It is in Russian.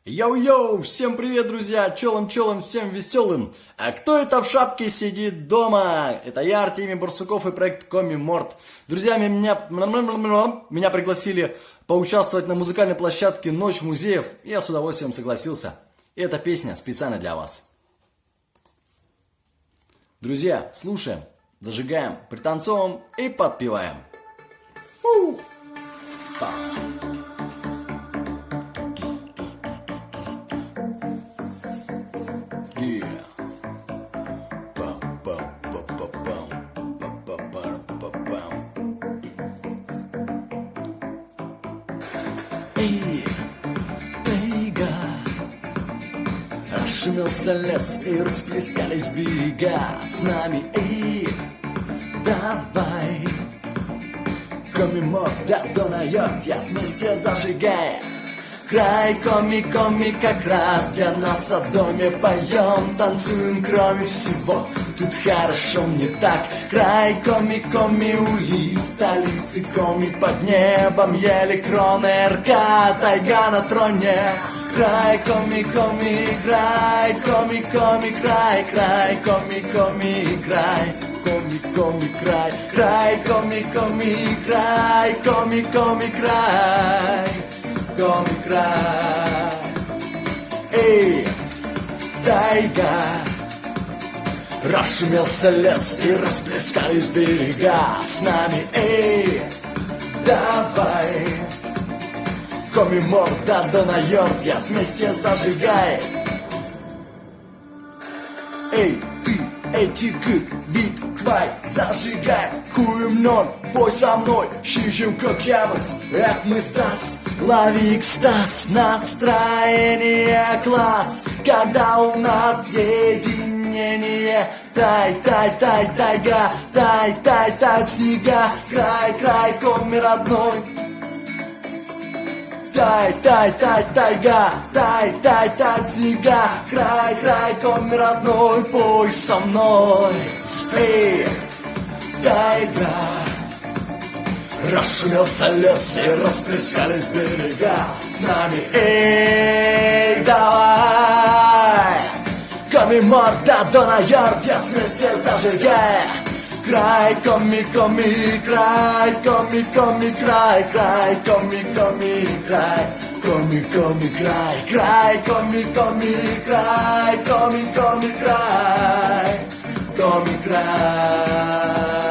Йоу-йоу, всем привет, друзья, челом-челом, всем веселым. А кто это в шапке сидит дома? Это я, Артемий Барсуков и проект Коми Морт. Друзья, меня пригласили поучаствовать на музыкальной площадке «Ночь музеев», и я с удовольствием согласился. И эта песня специально для вас. Друзья, слушаем, зажигаем, пританцовываем и подпеваем. Эй, тайга, расшумелся лес и расплескались берега. С нами, эй, давай, коми-морт, да донает, я вместе зажигай. Край, коми, как раз для нас о доме поем, танцуем, кроме всего. Тут хорошо мне так. Край, коми, улиц, столицы коми под небом, ели кроны РК, тайга на троне. Край, коми, край, коми, край, край, коми, край, коми, край, край, коми, край, коми, край. Коми край, эй, тайга, расшумелся лес и расплескались берега. С нами, эй, давай, коми-морт, да донает, я вместе зажигай. Эй, ты, этикык, вид, квай, зажигай, куем ноль, бой со мной, щищем как ямыс, как мы Стас, лови экстаз, настроение класс, когда у нас единение, тайга, тай, снега, край, коми родной. Тайга, тай, снега, край, коми родной, пой со мной. Эй, тайга, расшумелся лес и расплескались берега. С нами, эй, давай, коми-морт, да донает, я вместе зажигай. Край, коми, край, коми, край, край, коми, край, коми, край, коми, край, коми, край, коми, край.